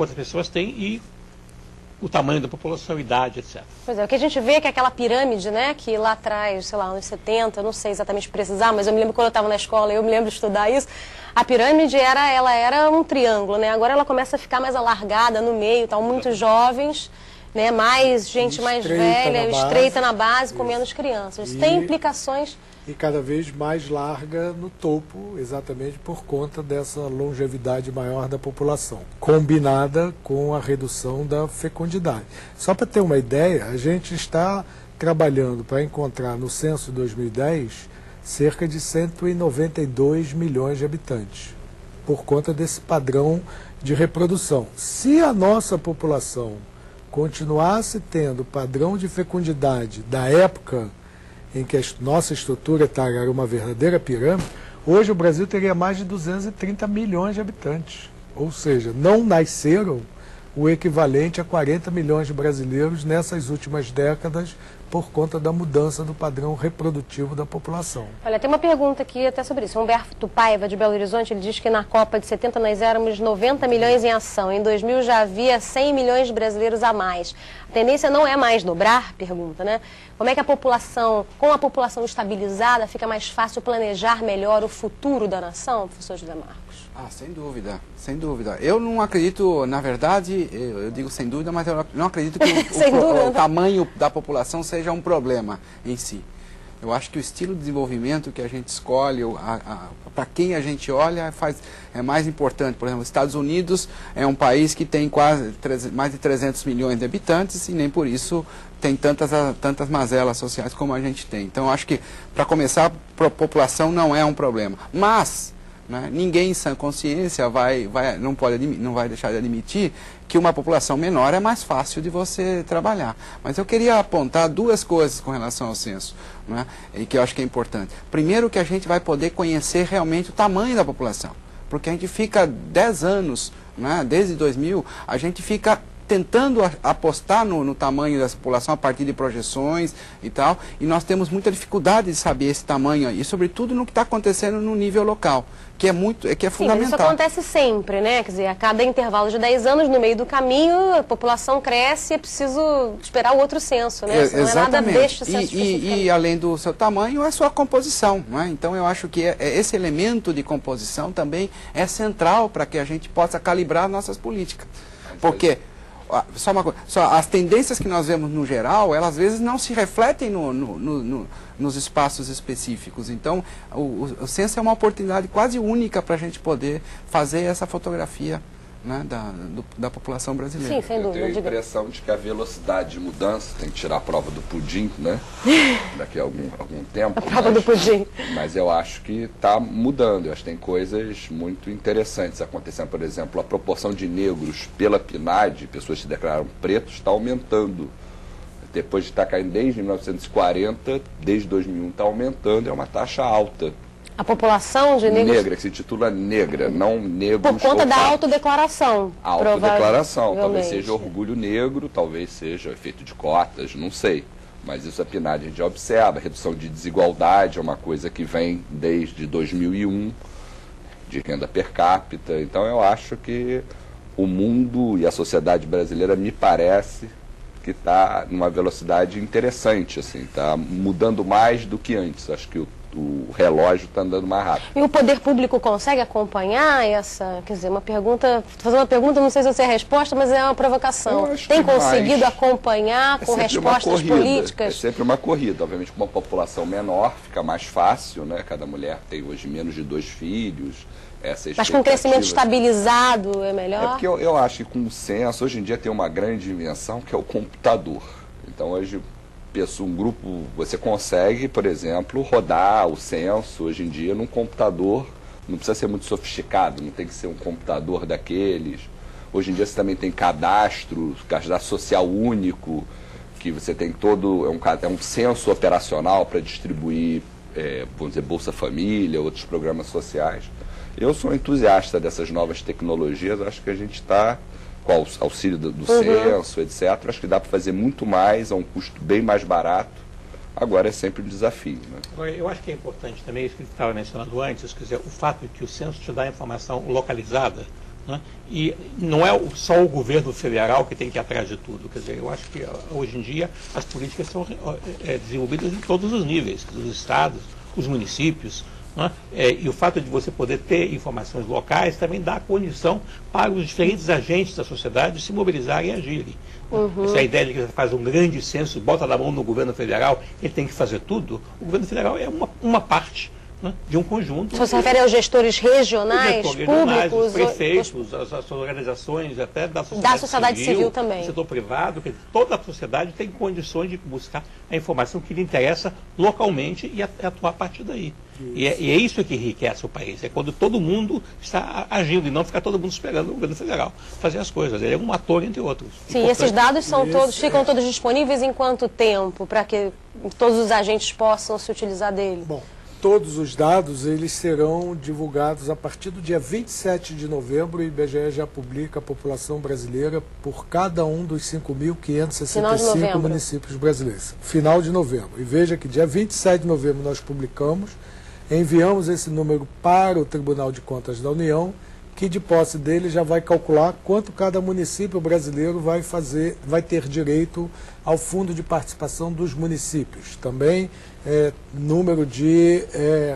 quantas pessoas tem e o tamanho da população, idade, etc. Pois é, o que a gente vê é que aquela pirâmide, né, que lá atrás, sei lá, anos 70, não sei exatamente precisar, mas eu me lembro quando eu estava na escola, eu me lembro de estudar isso, a pirâmide ela era um triângulo, né, agora ela começa a ficar mais alargada no meio, estão muitos jovens, né, mais gente mais velha, estreita na base, com menos crianças. Isso tem implicações... E cada vez mais larga no topo, exatamente por conta dessa longevidade maior da população, combinada com a redução da fecundidade. Só para ter uma ideia, a gente está trabalhando para encontrar no censo de 2010 cerca de 192 milhões de habitantes, por conta desse padrão de reprodução. Se a nossa população continuasse tendo o padrão de fecundidade da época em que a nossa estrutura etária era uma verdadeira pirâmide, hoje o Brasil teria mais de 230 milhões de habitantes. Ou seja, não nasceram o equivalente a 40 milhões de brasileiros nessas últimas décadas por conta da mudança do padrão reprodutivo da população. Olha, tem uma pergunta aqui até sobre isso. Humberto Paiva, de Belo Horizonte, ele diz que na Copa de 70 nós éramos 90 milhões em ação. Em 2000 já havia 100 milhões de brasileiros a mais. A tendência não é mais dobrar? Pergunta, né? Como é que a população, com a população estabilizada, fica mais fácil planejar melhor o futuro da nação, professor José Marcos? Ah, sem dúvida, sem dúvida. Eu não acredito, na verdade, eu digo sem dúvida, mas eu não acredito que o tamanho da população seja um problema em si. Eu acho que o estilo de desenvolvimento que a gente escolhe, para quem a gente olha, é mais importante. Por exemplo, os Estados Unidos é um país que tem mais de 300 milhões de habitantes e nem por isso tem tantas mazelas sociais como a gente tem. Então, eu acho que, para começar, a população não é um problema. Mas... né, ninguém em sã consciência não vai deixar de admitir que uma população menor é mais fácil de você trabalhar. Mas eu queria apontar duas coisas com relação ao censo, né, e que eu acho que é importante. Primeiro, que a gente vai poder conhecer realmente o tamanho da população. Porque a gente fica 10 anos, né, desde 2000, a gente fica tentando apostar no tamanho dessa população a partir de projeções e tal, e nós temos muita dificuldade de saber esse tamanho aí, sobretudo no que está acontecendo no nível local, que é fundamental. Sim, isso acontece sempre, né? Quer dizer, a cada intervalo de 10 anos, no meio do caminho, a população cresce e é preciso esperar o outro censo, né? Isso não é nada deste censo e além do seu tamanho, é a sua composição, né? Então eu acho que esse elemento de composição também é central para que a gente possa calibrar nossas políticas. Porque... só uma coisa, as tendências que nós vemos no geral, elas às vezes não se refletem nos espaços específicos. Então, o censo é uma oportunidade quase única para a gente poder fazer essa fotografia, né, da população brasileira. Sim, sem dúvida. Eu tenho a impressão de que a velocidade de mudança, tem que tirar a prova do pudim, né? Daqui a algum tempo. A prova do pudim. Mas eu acho que está mudando. Eu acho que tem coisas muito interessantes acontecendo. Por exemplo, a proporção de negros pela PNAD, pessoas que se declararam pretos, está aumentando. Depois de estar caindo desde 1940, desde 2001 está aumentando, é uma taxa alta. A população de negros... Negra, que se titula negra, não negros... Por conta da autodeclaração. Autodeclaração, talvez seja orgulho negro, talvez seja efeito de cotas, não sei. Mas isso a PNAD a gente observa, a redução de desigualdade é uma coisa que vem desde 2001, de renda per capita. Então eu acho que o mundo e a sociedade brasileira, me parece, que está numa velocidade interessante, assim, está mudando mais do que antes. Acho que o relógio está andando mais rápido. E o poder público consegue acompanhar essa, quer dizer, uma pergunta, fazer uma pergunta, não sei se eu sei a resposta, mas é uma provocação. Tem conseguido acompanhar com respostas políticas? É sempre uma corrida, obviamente com uma população menor fica mais fácil, né? Cada mulher tem hoje menos de 2 filhos. Mas com um crescimento estabilizado é melhor? É porque eu acho que com o censo, hoje em dia tem uma grande invenção que é o computador. Então hoje um grupo, você consegue, por exemplo, rodar o censo hoje em dia num computador, não precisa ser muito sofisticado, não tem que ser um computador daqueles. Hoje em dia você também tem cadastro social único, que você tem é um censo operacional para distribuir, vamos dizer, Bolsa Família, outros programas sociais. Eu sou entusiasta dessas novas tecnologias, acho que a gente está... com o auxílio do censo, etc. Acho que dá para fazer muito mais, a um custo bem mais barato. Agora é sempre um desafio. Né? Eu acho que é importante também, isso que estava mencionando antes, quer dizer, o fato de que o censo te dá informação localizada né? E não é só o governo federal que tem que ir atrás de tudo. Quer dizer, eu acho que hoje em dia as políticas são desenvolvidas em todos os níveis, os estados, os municípios, né? E o fato de você poder ter informações locais também dá condição para os diferentes agentes da sociedade se mobilizarem e agirem. Essa ideia de que você faz um grande censo, bota na mão no governo federal, ele tem que fazer tudo, o governo federal é uma parte, né, de um conjunto. Você se refere aos gestores regionais, públicos? Os prefeitos, as organizações, até da sociedade civil também. Do setor privado, que toda a sociedade tem condições de buscar a informação que lhe interessa localmente e atuar a partir daí. E é isso que enriquece o país, é quando todo mundo está agindo e não ficar todo mundo esperando o governo federal fazer as coisas. Ele é um ator entre outros. Sim, esses dados são ficam todos disponíveis em quanto tempo para que todos os agentes possam se utilizar dele? Bom, todos os dados eles serão divulgados a partir do dia 27 de novembro. O IBGE já publica a população brasileira por cada um dos 5.565 municípios brasileiros. Final de novembro. E veja que dia 27 de novembro nós publicamos, enviamos esse número para o Tribunal de Contas da União, que de posse dele já vai calcular quanto cada município brasileiro vai ter direito ao Fundo de Participação dos Municípios. Também número de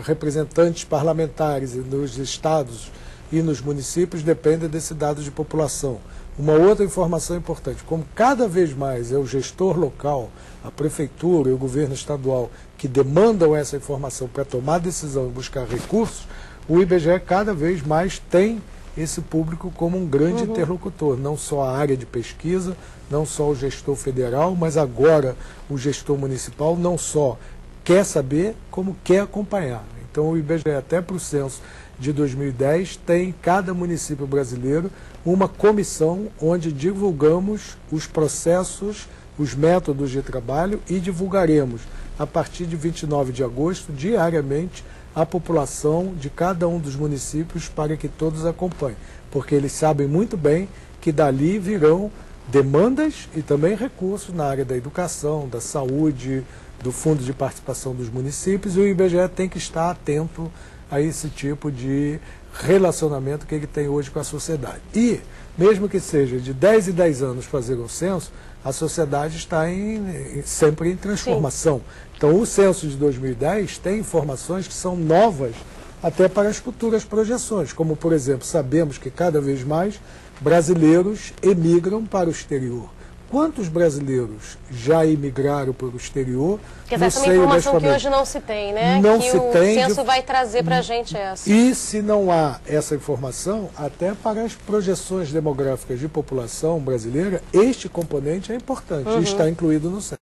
representantes parlamentares nos estados e nos municípios depende desse dado de população. Uma outra informação importante, como cada vez mais é o gestor local, a prefeitura e o governo estadual que demandam essa informação para tomar decisão e buscar recursos, o IBGE cada vez mais tem esse público como um grande interlocutor, não só a área de pesquisa, não só o gestor federal, mas agora o gestor municipal não só quer saber, como quer acompanhar. Então o IBGE, até para o censo de 2010, tem em cada município brasileiro uma comissão onde divulgamos os processos, os métodos de trabalho e divulgaremos, a partir de 29 de agosto, diariamente, a população de cada um dos municípios para que todos acompanhem. Porque eles sabem muito bem que dali virão demandas e também recursos na área da educação, da saúde, do Fundo de Participação dos Municípios, e o IBGE tem que estar atento a esse tipo de relacionamento que ele tem hoje com a sociedade. E, mesmo que seja de 10 em 10 anos fazer um censo, a sociedade está sempre em transformação. Sim. Então, o censo de 2010 tem informações que são novas até para as futuras projeções, como, por exemplo, sabemos que cada vez mais brasileiros emigram para o exterior. Quantos brasileiros já emigraram para o exterior? Porque essa é uma informação que hoje não se tem, né? Não que se o tem. Censo vai trazer para a gente essa. E se não há essa informação, até para as projeções demográficas de população brasileira, este componente é importante e está incluído no censo.